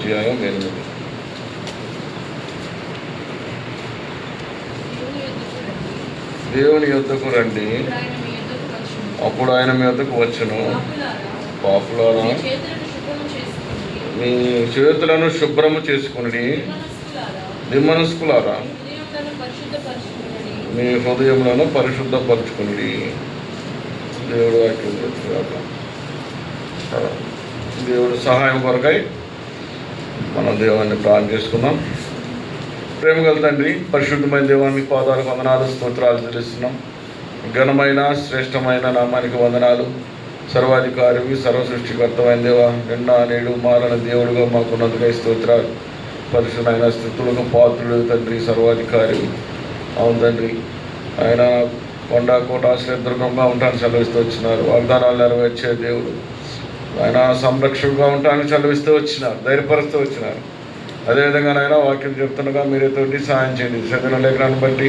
అధ్యాయం 8. దేవుని యొద్దకు రండి, అప్పుడు ఆయన మీ యొద్దకు వచ్చును. పాపులారా, మీ చేతులను శుభ్రము చేసుకుని, దిమ్మనస్కులారా, మీ హృదయములను పరిశుద్ధపరచుకుని. దేవుడు వాక్యం చెప్తున్నాక దేవుడు సహాయం కొరకై మనం దేవాన్ని ప్రార్థన చేసుకున్నాం. ప్రేమగల తండ్రి, పరిశుద్ధమైన దేవానికి పాదాలకు వందనాలు, స్తోత్రాలు చెల్లిస్తున్నాం. ఘనమైన శ్రేష్టమైన నామానికి వందనాలు. సర్వాధికారివి, సర్వ సృష్టికర్తమైన దేవ, నిన్న నేడు మారణ దేవుడుగా మాకున్నందుకై స్తోత్రాలు. పరిశుద్ధమైన స్థితులకు పాత్రుడు తండ్రి, సర్వాధికారి. అవును తండ్రి, ఆయన కొండ కోట ఆశ్రయదుర్గంగా ఉంటాను సెలవిస్తూ వచ్చినారు. వాగ్దానాలు నెరవేర్చే దేవుడు, ఆయన సంరక్షకుగా ఉంటానని సెలవిస్తూ వచ్చినారు, ధైర్యపరుస్తూ వచ్చినారు. అదేవిధంగా నాయన వాక్యం చెప్తుండగా మీరే తోటి సహాయం చేయండి. చదివిన లేఖనాన్ని బట్టి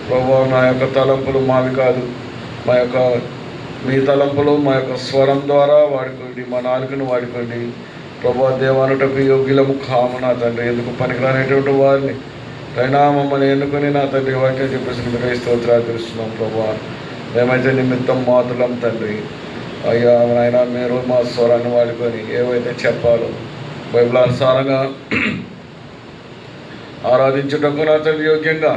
ప్రభువా, నా యొక్క తలంపులు మావి కాదు, మీ తలంపులు మా యొక్క స్వరం ద్వారా వాడుకోండి, మా నాలుకను వాడుకోండి. ప్రభువా, దేవానుటకు యోగ్యులము కాము నా తండ్రి, ఎందుకు పనికిరానేటువంటి వారిని అయినా మమ్మల్ని ఎన్నుకొని నా తండ్రి వాక్యం చెప్పేసి స్తోత్రాలు తెలుస్తున్నాం. ప్రభువా, మేమైతే నిమిత్తం మాతులం తండ్రి. అయ్యా నాయన, మీరు మా స్వరాన్ని వాడుకొని ఏవైతే చెప్పాలో బైబిల్ అనుసారంగా ఆరాధించుటకు నా తండ్రి యోగ్యంగా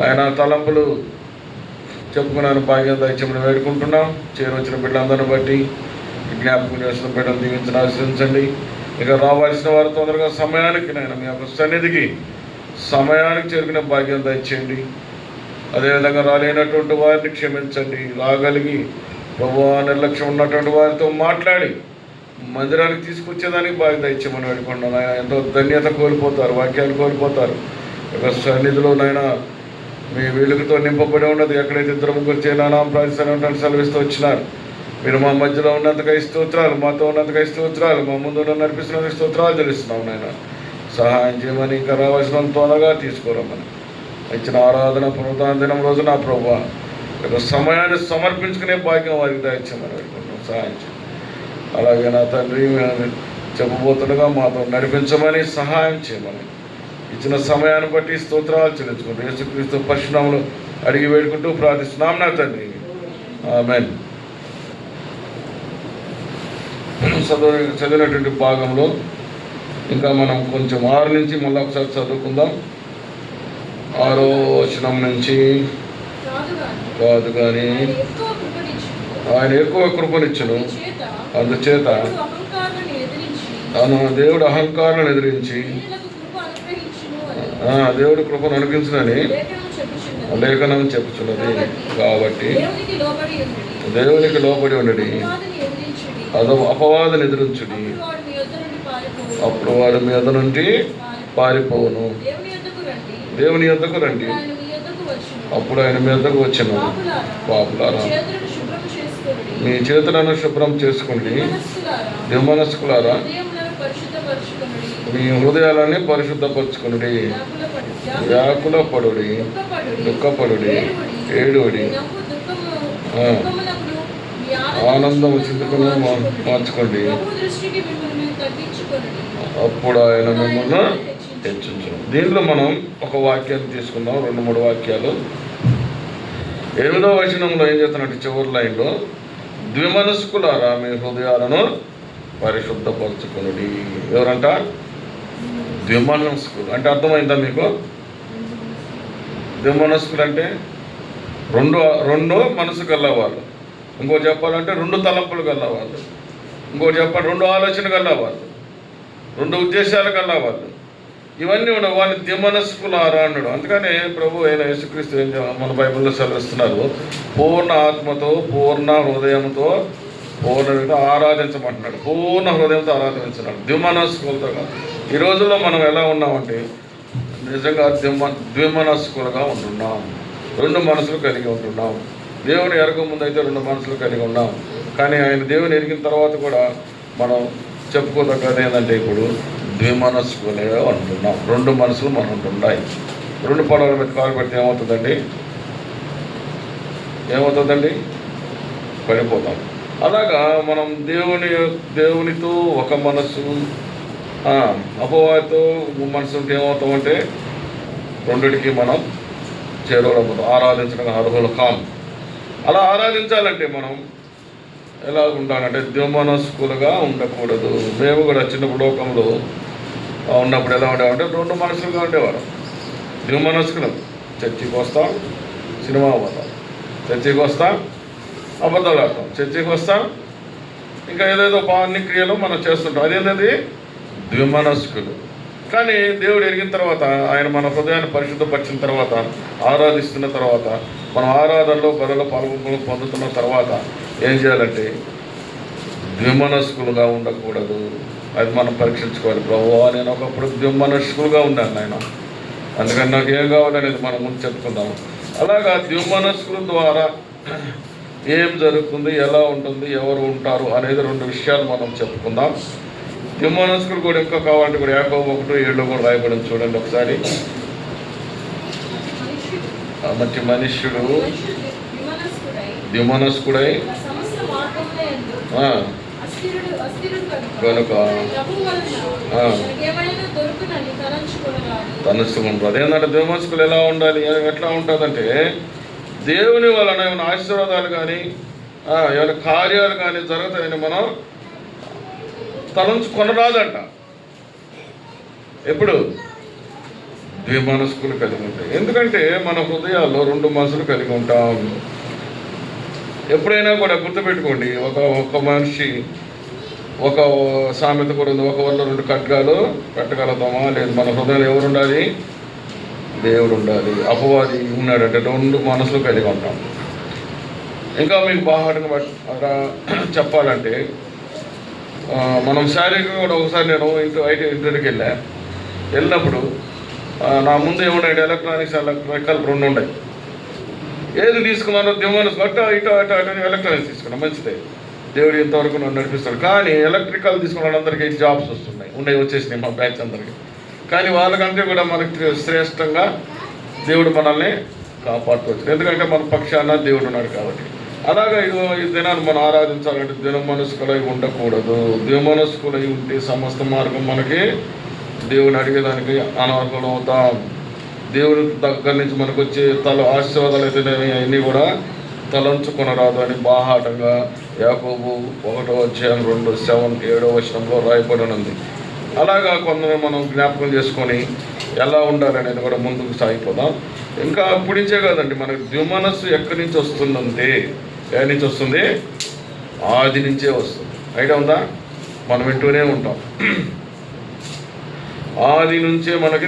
ఆయన తలంపులు చెప్పుకున్నాను భాగ్యం దయచేమని వేడుకుంటున్నాం. చేరొచ్చిన బిడ్డలందరిని బట్టి జ్ఞాపకం చేసిన బిడ్డలు దీవించిన ఆశ్రయించండి. ఇక రావాల్సిన వారు తొందరగా సమయానికి నాయన మీ యొక్క సన్నిధికి సమయానికి చేరుకునే భాగ్యం దయచేయండి. అదేవిధంగా రాలేనటువంటి వారిని క్షమించండి. రాగలిగి ప్రభువా, నిర్లక్ష్యం ఉన్నటువంటి వారితో మాట్లాడి మందిరానికి తీసుకొచ్చేదానికి బాగా దయచేయమని వేడుకుంటున్నాను. ఆయన ఎంతో ధన్యత కోల్పోతారు, వాక్యాలు కోల్పోతారు. ఒక సన్నిధిలోనైనా మీ వెలుగుతో నింపబడి ఉన్నది. ఎక్కడైతే ఇద్దరు ముగ్గురు చేయనాం ప్రార్థిస్తాను సెలవిస్తూ వచ్చినారు. మీరు మా మధ్యలో ఉన్నంతకై స్తోత్రాలు, మాతో ఉన్నంతకై స్తోత్రాలు, మా ముందు నడిపిస్తున్నందుకు స్తోత్రాలు తెలుస్తున్నాం. నాయన సహాయం చేయమని, ఇంకా రావాల్సిన త్వరగా తీసుకోరమ్మని. ఇచ్చిన ఆరాధన పునరుద్ధరణ దినం రోజు నా ప్రభువా, ఒక సమయాన్ని సమర్పించుకునే భాగ్యం వారికి దయచేయమని వేడుకుంటున్నాం. సహాయం చేయండి. అలాగే నా తండ్రి, చెప్పబోతుండగా మాతో నడిపించమని, సహాయం చేయమని, ఇచ్చిన సమయాన్ని బట్టి స్తోత్రాలు చెల్లించుకుంటూ యేసుక్రీస్తు పరిశునామములో అడిగి వేడుకుంటూ ప్రార్థిస్తున్నాం నా తండ్రి, ఆమేన్. చదివినటువంటి భాగంలో ఇంకా మనం కొంచెం 6 నుంచి మళ్ళీ ఒకసారి చదువుకుందాం. 6వ వచనం నుంచి. కాదు కానీ ఆయన ఎక్కువ కృపనిచ్చును, అందుచేత దేవుడు అహంకారాన్ని ఎదిరించి దేవుడు కృపను అనుగ్రహించునని లేఖనం చెప్పుచున్నది. కాబట్టి దేవునికి లోబడి ఉండడి, అపవాదిని ఎదిరించుడి, అప్పుడు వాడు మీ యొద్ద నుండి పారిపోవును. దేవుని యొద్దకు రండి, అప్పుడు ఆయన మీ యొద్దకు వచ్చును. పాపులారా, మీ చేతులను శుభ్రం చేసుకోండి, దిమ్మనస్కులారా, మీ హృదయాలని పరిశుద్ధపరచుకునుడి. వ్యాకుల పడుడి, దుఃఖపడుడి, ఏడుడి, ఆనందము చింతకును మార్చుకోండి, అప్పుడు ఆయన మిమ్మల్ని హెచ్చించును. దీంట్లో మనం ఒక వాక్యాన్ని తీసుకుందాం, 2-3 వాక్యాలు. 8వ వచనంలో ఏం చేస్తున్నట్టు చివరి లైన్లో, ద్విమనస్కులారా, మీ హృదయాలను పరిశుద్ధపరచుకునుడి. ఎవరంట? ద్విమనస్కులు. అంటే అర్థమైందా మీకు? ద్విమనస్కులు అంటే రెండు మనసు గల్లవాళ్ళు. ఇంకోటి చెప్పాలంటే 2 తలంపులు గల్లవాళ్ళు. ఇంకోటి చెప్పాలి 2 ఆలోచన గల్లవాళ్ళు, 2 ఉద్దేశాలు గల్లవాళ్ళు. ఇవన్నీ ఉండవు. వాళ్ళు ద్విమనస్కులారా అన్నాడు. అందుకనే ప్రభు అయిన యేసుక్రీస్తు మన బైబిల్లో సెలవిస్తున్నారు, పూర్ణ ఆత్మతో, పూర్ణ హృదయంతో, పూర్ణ ఆరాధించమంటున్నాడు. పూర్ణ హృదయంతో ఆరాధించున్నాడు, ద్విమనస్కులతో కాదు. ఈ రోజుల్లో మనం ఎలా ఉన్నామంటే నిజంగా ద్విమనస్కులుగా ఉంటున్నాం. 2 మనసులు కలిగి ఉంటున్నాం. దేవుని ఎరగ ముందు అయితే 2 మనసులు కలిగి ఉన్నాం. కానీ ఆయన దేవుని ఎరిగిన తర్వాత కూడా మనం చెప్పుకోదగ్గది ఏంటంటే ఇప్పుడు ద్విమనస్కులే ఉంటున్నాం. 2 మనసులు మనం ఉంటున్నాయి. 2 పడవల మీద కాలు పెడితే ఏమవుతుందండి? పడిపోతాం. అలాగా మనం దేవునితో ఒక మనసు, అపవాదితో మనసు ఉంటే ఏమవుతామంటే రెండిటికి మనం చేరువలవుతాం, ఆరాధించడానికి అర్హులు కాం. అలా ఆరాధించాలంటే మనం ఎలా ఉంటానంటే ద్విమనస్కులుగా ఉండకూడదు. మేము కూడా చిన్నప్పుడు లోకంలో ఉన్నప్పుడు ఎలా ఉండేవారంటే రెండు మనసులుగా ఉండేవారు. ద్విమనస్కులు, చర్చికి వస్తాం, సినిమా పోతాం, చర్చికి వస్తాం, అబద్ధాలు ఆడతాం, చర్చికి వస్తాం, ఇంకా ఏదేదో అన్ని క్రియలు మనం చేస్తుంటాం. అదేంటది ద్విమనస్కులు. కానీ దేవుడు ఎరిగిన తర్వాత, ఆయన మన హృదయాన్ని పరిశుద్ధపరిచిన తర్వాత, ఆరాధిస్తున్న తర్వాత, మనం ఆరాధనలో బదుల పాల్గొన పొందుతున్న తర్వాత ఏం చేయాలంటే ద్విమనస్కులుగా ఉండకూడదు. అది మనం పరీక్షించుకోవాలి. ప్రభువా, నేను ఒకప్పుడు ద్విమనస్కులుగా ఉన్నాను ఆయన, అందుకని నాకు ఏం కావాలనేది మనం ముందు చెప్పుకుందాం. అలాగా ద్విమనస్కుల ద్వారా ఏం జరుగుతుంది, ఎలా ఉంటుంది, ఎవరు ఉంటారు అనేది రెండు విషయాలు మనం చెప్పుకుందాం. ద్విమనస్కులు కూడా ఇంకా కావాలంటే కూడా యాకోబు 1:7 కూడా రాయబడింది, చూడండి ఒకసారి. మంచి మనుష్యుడు ద్విమనస్కుడై కనుక తనసుకుంటారు. అదేంటంటే ద్విమనస్కులు ఎలా ఉండాలి, ఎట్లా ఉంటుందంటే దేవుని వలన ఏమైనా ఆశీర్వాదాలు కానీ ఏమైనా కార్యాలు కానీ జరుగుతాయని మనం తలంచుకొనరాదంట. ఎప్పుడు ద్విమనస్కులు కలిగి ఉంటాయి. ఎందుకంటే మన హృదయాల్లో రెండు మనసులు కలిగి ఉంటాం. ఎప్పుడైనా కూడా గుర్తుపెట్టుకోండి, ఒక మనిషి ఒక సామెత కూడా ఉంది, ఒక వల్ల రెండు ఖడ్గాలు పెట్టగలుగుతామా? లేదు. మన హృదయంలో ఎవరు ఉండాలి? దేవుడు ఉండాలి. అపవాది ఉన్నాడంటే రెండు మనసులు కలిగి ఉంటాం. ఇంకా మీకు బాగా చెప్పాలంటే మనం శారీరకంగా కూడా ఒకసారి నేను ఇంటర్వ్యూకి వెళ్ళినప్పుడు నా ముందు ఏమున్నాయి, ఎలక్ట్రానిక్స్, ఎలక్ట్రికల్ రెండు ఉన్నాయి. ఏది తీసుకున్నానో ద్విమనస్కు అటు ఇటు అటు అటు ఎలక్ట్రానిక్స్ తీసుకున్నాను, మంచిదే, దేవుడు ఇంతవరకు నన్ను నడిపిస్తాడు. కానీ ఎలక్ట్రికల్ తీసుకున్న వాళ్ళందరికీ జాబ్స్ వచ్చేసినాయి మా బ్యాచ్ అందరికీ. కానీ వాళ్ళకంటే కూడా మనకి శ్రేష్టంగా దేవుడు మనల్ని కాపాడుకోవచ్చు, ఎందుకంటే మన పక్షాన దేవుడు ఉన్నాడు కాబట్టి. అలాగా ఈ దినాన్ని మనం ఆరాధించాలంటే ద్విమనస్కులై ఉండకూడదు. ద్విమనస్కులై ఉంటే సమస్త మార్గం మనకి దేవుని అడిగేదానికి అనర్హులం అవుతాం. దేవుని దగ్గర నుంచి మనకు వచ్చే ఆశీర్వాదాలు అయితే అన్నీ కూడా తలంచుకొనరాదు అని బాహాటంగా యాకోబు 1:2-7 రాయబడినది. అలాగా కొందరు మనం జ్ఞాపకం చేసుకొని ఎలా ఉండాలనేది కూడా ముందుకు సాగిపోదాం. ఇంకా అప్పుడించే కాదండి, మనకు ద్విమనస్సు ఎక్కడి నుంచి వస్తుందంటే, ఎక్కడి నుంచి వస్తుంది? ఆది నుంచే వస్తుంది. ఐడియా ఉందా? మనం వింటూనే ఉంటాం. ఆది నుంచే మనకి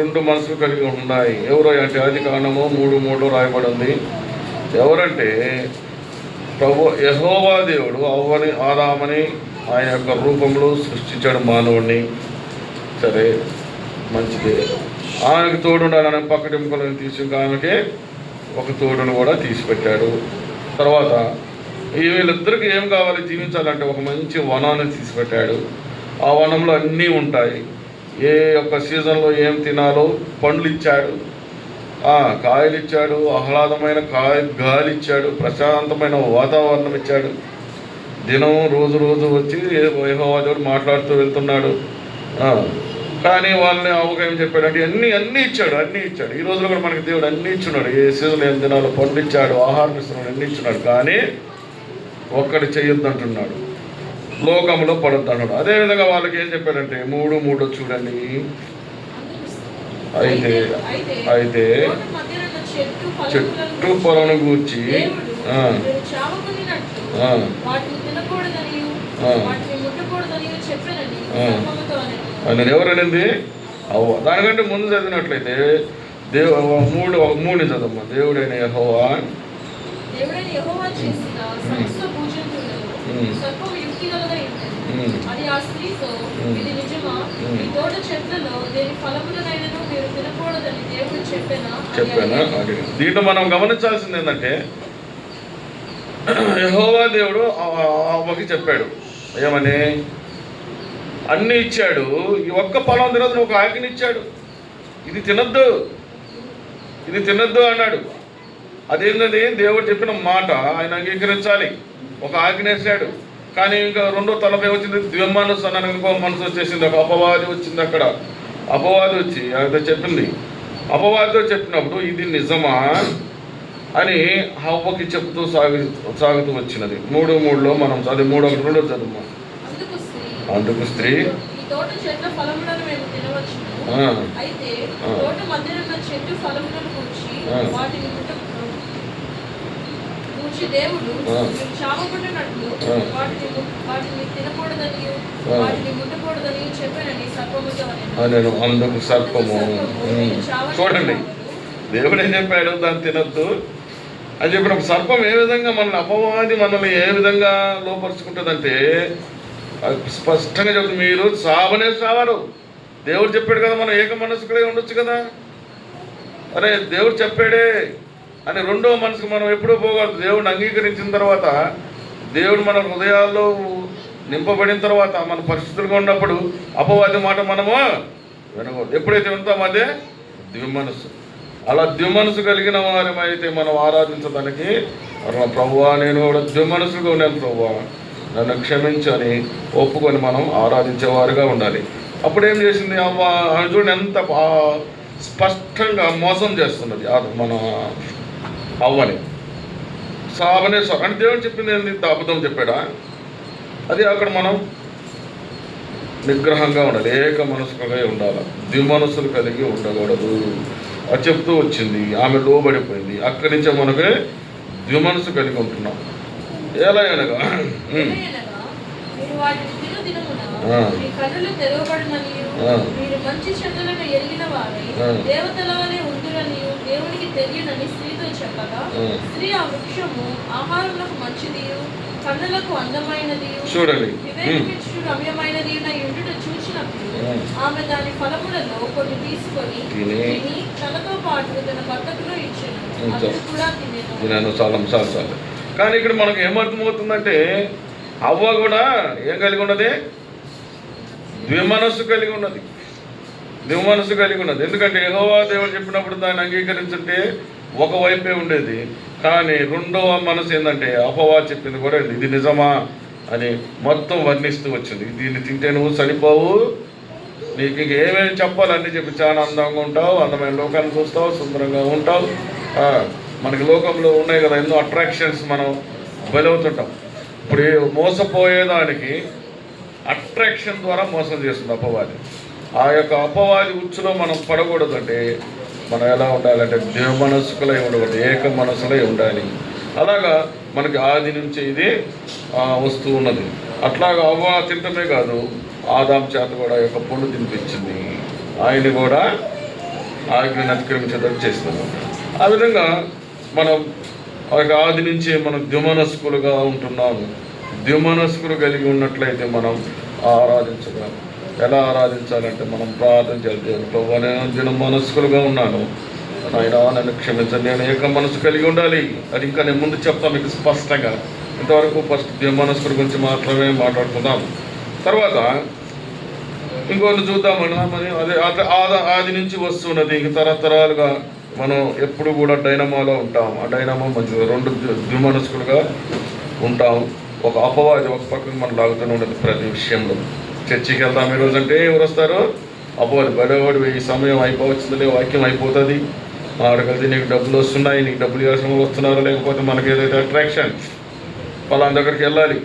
రెండు మనసులు కలిగి ఉన్నాయి. ఎవరో అంటే ఆదికాండము 3:3 రాయబడి ఉంది. ఎవరంటే ప్రభు యెహోవా దేవుడు అవ్వని ఆదామని ఆయన యొక్క రూపంలో సృష్టించాడు మానవుడిని. సరే, మంచిది. ఆమెకు తోడుండాలని పక్కటింపులను తీసి ఆమెకి ఒక తోడును కూడా తీసిపెట్టాడు. తర్వాత వీళ్ళిద్దరికి ఏం కావాలి, జీవించాలంటే ఒక మంచి వనాన్ని తీసిపెట్టాడు. ఆ వనంలో అన్నీ ఉంటాయి. ఏ యొక్క సీజన్లో ఏం తినాలో పండ్లు ఇచ్చాడు, కాయలు ఇచ్చాడు, ఆహ్లాదమైన గాలి ఇచ్చాడు, ప్రశాంతమైన వాతావరణం ఇచ్చాడు. దినం రోజు వచ్చి యెహోవా దేవుడు మాట్లాడుతూ వెళ్తున్నాడు. కానీ వాళ్ళని అవకాశం చెప్పాడంటే అన్నీ ఇచ్చాడు. ఈ రోజులో కూడా మనకి దేవుడు అన్నీ ఇచ్చున్నాడు. ఏ సీజన్ ఏం తినాలో పండ్లు ఇచ్చాడు, ఆహారం ఇస్తున్నాడు, అన్నీ ఇచ్చున్నాడు. కానీ ఒక్కటి చెయ్యొద్దంటున్నాడు, లోకంలో పడొద్దు అన్నాడు. అదేవిధంగా వాళ్ళకి ఏం చెప్పాడంటే 3:3 చూడండి. అయితే చెట్టు పొలను గూర్చి నేను ఎవరనింది అవ్వ. దానికంటే ముందు చదివినట్లయితే 3 చదమ్మా. దేవుడైన యెహోవా చెప్పానా? దీంట్లో మనం గమనించాల్సింది ఏంటంటే యెహోవా దేవుడు అవ్వకి చెప్పాడు ఏమని, అన్నీ ఇచ్చాడు, ఈ ఒక్క పొలం తినద్దు, ఒక ఆజ్ఞ ఇచ్చాడు, ఇది తినద్దు అన్నాడు. అదేంటది? దేవుడు చెప్పిన మాట ఆయన అంగీకరించాలి. ఒక ఆజ్ఞ వేసాడు. కానీ ఇంకా రెండో తలపై వచ్చింది ద్విమనస్సు అని ఇంకో మనసు వచ్చేసింది. ఒక అపవాది వచ్చింది. అక్కడ అపవాది వచ్చి అది చెప్పింది. అపవాదితో చెప్పినప్పుడు ఇది నిజమా అని హవ్వకి చెప్తూ సాగుతూ వచ్చినది. 3:3లో మనం అది 3:1 చదువు. అందుకు స్త్రీ దేవుడు చావకుండానట్లు వాటిని తినకూడదని వాటిని ముట్టకూడదని చెప్పానని సర్పముతో నేను. అందుకు సర్పము చూడండి, దేవుడు ఏం చెప్పాడు? దాన్ని తినద్దు అని చెప్పినప్పుడు సర్పం ఏ విధంగా మనల్ని అపవాది మనల్ని ఏ విధంగా లోపరుచుకుంటుందంటే స్పష్టంగా చెప్తుంది, మీరు సావనే సావరు. దేవుడు చెప్పాడు కదా, మనం ఏక మనసుకులే ఉండొచ్చు కదా. అరే దేవుడు చెప్పాడే అని రెండో మనసుకు మనం ఎప్పుడూ పోకూడదు. దేవుడిని అంగీకరించిన తర్వాత, దేవుడు మన హృదయాల్లో నింపబడిన తర్వాత, మన పరిస్థితులుగా ఉన్నప్పుడు అపవాది మాట మనము వినకూడదు. ఎప్పుడైతే వింటామో అదే ద్విమనస్సు. అలా ద్విమనస్సు కలిగిన వారమైతే మనం ఆరాధించడానికి, ప్రభువా నేను కూడా ద్విమనస్సుగా ఉన్నాను ప్రభువా నన్ను క్షమించని ఒప్పుకొని మనం ఆరాధించేవారుగా ఉండాలి. అప్పుడేం చేసింది అవ్వ? చూడండి ఎంత స్పష్టంగా మోసం చేస్తున్నది మన అవ్వని. సావనే సార్ అంటే దేవుడు చెప్పింది ఏంది? అబద్ధం చెప్పాడా? అది అక్కడ మనం నిగ్రహంగా ఉండాలి, ఏక మనసుగా ఉండాలి, ద్విమనస్సులు కలిగి ఉండకూడదు అది చెప్తూ వచ్చింది. ఆమె లోబడిపోయింది. అక్కడి నుంచే మనకి ద్విమనస్సు కలిగి ఉంటున్నాం. ఎలా అనగా చూడండి, ఆమె దాని ఫలములలో కొన్ని తీసుకొని తనతో పాటు తన భర్తకులో ఇచ్చాను. చాలా. కానీ ఇక్కడ మనకు ఏమర్థమవుతుందంటే అవ్వ కూడా ఏం కలిగి ఉన్నది? ద్విమనస్సు కలిగి ఉన్నది. ఎందుకంటే యెహోవా దేవుడు చెప్పినప్పుడు దాన్ని అంగీకరించుంటే ఒకవైపే ఉండేది. కానీ రెండవ మనసు ఏంటంటే అపవాది చెప్పింది కూడా ఇది నిజమా అని మొత్తం వర్ణిస్తూ వచ్చింది. దీన్ని తింటే నువ్వు చనిపోవు, నీకు ఏమేమి చెప్పాలని చెప్పి చాలా అందంగా ఉంటావు, అందమైన లోకాన్ని చూస్తావు, సుందరంగా ఉంటావు. మనకి లోకంలో ఉన్నాయి కదా ఎన్నో అట్రాక్షన్స్, మనం బలవుతుంటాం. ఇప్పుడు మోసపోయేదానికి అట్రాక్షన్ ద్వారా మోసం చేస్తుంది అపవాది. ఆ యొక్క అపవాది ఉచ్చులో మనం పడకూడదంటే మనం ఎలా ఉండాలంటే ద్విమనస్కులై ఉండకూడదు, ఏక మనసులై ఉండాలి. అలాగా మనకి ఆది నుంచి ఇది వస్తూ ఉన్నది. అట్లాగా అవ్వ తింటమే కాదు, ఆదాం చేత కూడా యొక్క పండు తినిపించింది. ఆయన్ని కూడా ఆజ్ఞను అతిక్రమించేటట్టు చేస్తుంది. ఆ విధంగా మనం ఆది నుంచి మనం ద్విమనస్కులుగా ఉంటున్నాము. ద్విమనస్కులు కలిగి ఉన్నట్లయితే మనం ఆరాధించగలం. ఎలా ఆరాధించాలంటే మనం ప్రార్థన చేయాలి. నేను మనస్కులుగా ఉన్నాను, అయినా నన్ను క్షమించండి, నేను ఏక మనసు కలిగి ఉండాలి. అది ఇంకా నేను ముందు చెప్తాను మీకు స్పష్టంగా. ఇంతవరకు ఫస్ట్ ద్విమనస్కుల గురించి మాత్రమే మాట్లాడుకుందాం. తర్వాత ఇంకొన్ని చూద్దామన్నా. మరి అదే ఆది నుంచి వస్తున్నది. ఇంక తరతరాలుగా మనం ఎప్పుడు కూడా డైనమోలో ఉంటాం. ఆ డైనమో మంచిది, రెండు ద్విమనస్కులుగా ఉంటాం. ఒక అపవాది ఒక పక్కన మనం లాగుతూనే ఉండదు ప్రతి విషయంలో. చర్చికి వెళ్తాం ఈరోజు అంటే ఎవరు వస్తారు? అపవాది. బయటవాడు ఈ సమయం అయిపోవచ్చిందిలే, వాక్యం అయిపోతుంది, ఆడగలిసి నీకు డబ్బులు వస్తున్నాయి, నీకు డబ్బులు ఇవ్వాల్సిన వస్తున్నారు, లేకపోతే మనకి ఏదైతే అట్రాక్షన్ వాళ్ళ దగ్గరికి వెళ్ళాలి.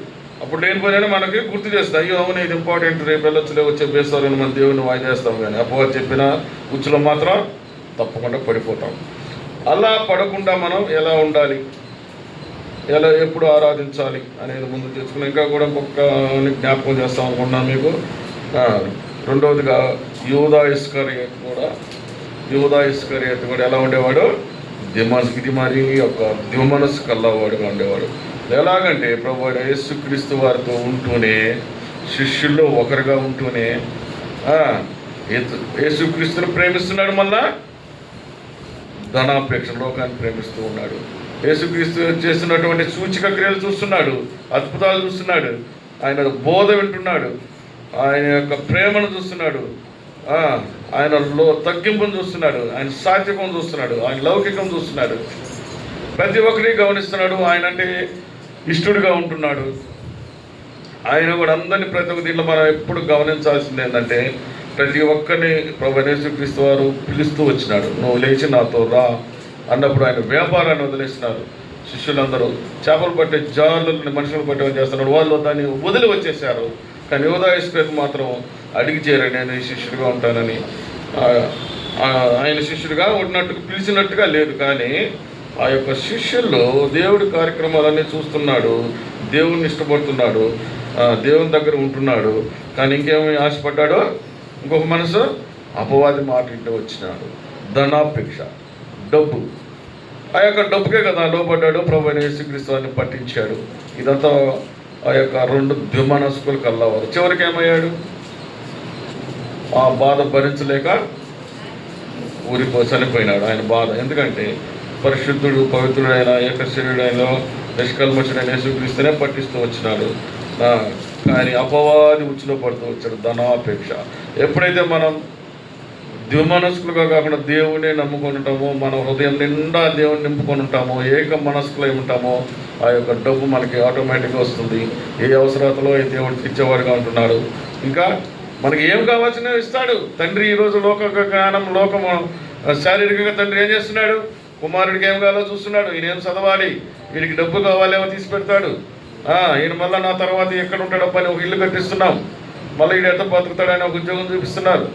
అప్పుడు లేనిపోయినా మనకి గుర్తు చేస్తాం, అయ్యో అవును ఇది ఇంపార్టెంట్, రేపు వెళ్ళొచ్చులే, వచ్చే బేస్తారని మన దేవుడిని వాయిదేస్తాం. కానీ అపవాది చెప్పిన ఉచ్చులో మాత్రం తప్పకుండా పడిపోతాం. అలా పడకుండా మనం ఎలా ఉండాలి, ఎలా ఎప్పుడు ఆరాధించాలి అనేది ముందు తెలుసుకుని ఇంకా కూడా ఒక్క జ్ఞాపకం చేస్తాం అనుకున్నాను మీకు. రెండవదిగా యూదా ఇస్కరియోతు కూడా ఎలా ఉండేవాడు? ఇది మరి ఒక ద్విమనస్సు కల్లవాడుగా ఉండేవాడు. ఎలాగంటే ప్రభు యేసుక్రీస్తు వారితో ఉంటూనే, శిష్యుల్లో ఒకరుగా ఉంటూనే యేసుక్రీస్తుని ప్రేమిస్తున్నాడు, మళ్ళా ధనాపేక్ష లోకాన్ని ప్రేమిస్తూ ఉన్నాడు. యేసుక్రీస్తు చేస్తున్నటువంటి సూచిక క్రియలు చూస్తున్నాడు, అద్భుతాలు చూస్తున్నాడు, ఆయన బోధ వింటున్నాడు, ఆయన యొక్క ప్రేమను చూస్తున్నాడు, ఆయనలో తగ్గింపును చూస్తున్నాడు, ఆయన సాత్వికం చూస్తున్నాడు, ఆయన లౌకికం చూస్తున్నాడు. ప్రతి ఒక్కరిని గమనిస్తున్నాడు. ఆయన అంటే ఇష్టడుగా ఉంటున్నాడు. ఆయన కూడా అందరినీ ప్రతి ఒక్క దీంట్లో మనం ఎప్పుడు గమనించాల్సింది ఏంటంటే ప్రతి ఒక్కరిని ప్రభువైన యేసుక్రీస్తు వారు పిలుస్తూ వచ్చినాడు. నువ్వు లేచి నాతో రా అన్నప్పుడు ఆయన వ్యాపారాన్ని వదిలేస్తున్నారు. శిష్యులందరూ చేపలు పట్టే జారులని మనుషులు పట్టేమని చేస్తున్నాడు, వాళ్ళు దాన్ని వదిలి వచ్చేసారు. కానీ యూదా ఇస్కరియోతు మాత్రం అడిగి చేరాడు, నేను ఈ శిష్యుడిగా ఉంటానని. ఆయన శిష్యుడిగా ఉన్నట్టుగా పిలిచినట్టుగా లేదు, కానీ ఆ యొక్క శిష్యుల్లో దేవుడి కార్యక్రమాలన్నీ చూస్తున్నాడు, దేవుణ్ణి ఇష్టపడుతున్నాడు, దేవుని దగ్గర ఉంటున్నాడు. కానీ ఇంకేమి ఆశపడ్డాడో, ఇంకొక మనసు అపవాది మాట ఇంటూ వచ్చినాడు. ధనాపేక్ష, డబ్బు. ఆ యొక్క డబ్బుకే కదా లోపడ్డాడు. ప్రభువైన యేసుక్రీస్తు వారిని పట్టించాడు. ఇదంతా ఆ యొక్క రెండు ద్విమనస్కులు కల్లవారు. చివరికి ఏమయ్యాడు? ఆ బాధ భరించలేక చనిపోయినాడు. ఆయన బాధ ఎందుకంటే పరిశుద్ధుడు, పవిత్రుడైన, ఏకశరీరుడైన, నిష్కల్మషుడైన యేసుక్రీస్తునే పట్టిస్తూ వచ్చినాడు. కానీ అపవాది ఉచ్చులో పడుతూ వచ్చాడు, ధనాపేక్ష. ఎప్పుడైతే మనం ద్విమనస్కులుగా కాకుండా దేవునే నమ్ముకొని ఉంటామో, మన హృదయం నిండా దేవుని నింపుకొని ఉంటామో, ఏక మనస్కులై ఉంటామో, ఆ యొక్క డబ్బు మనకి ఆటోమేటిక్గా వస్తుంది. ఏ అవసరతలో ఏ దేవుడు ఇచ్చేవాడుగా ఉంటున్నాడు. ఇంకా మనకి ఏం కావాల్సినవి ఇస్తాడు తండ్రి. ఈరోజు లోక జ్ఞానం, లోకము శారీరకంగా తండ్రి ఏం చేస్తున్నాడు? కుమారుడికి ఏం కావాలో చూస్తున్నాడు. ఈయన ఏం చదవాలి, వీడికి డబ్బు కావాలేమో తీసి పెడతాడు. ఈయన మళ్ళీ నా తర్వాత ఎక్కడ ఉంటాడో పని, ఒక ఇల్లు కట్టిస్తున్నాం, మళ్ళీ ఈడు ఎంత బతుకుతాడని ఒక ఉద్యోగం చూపిస్తున్నారు,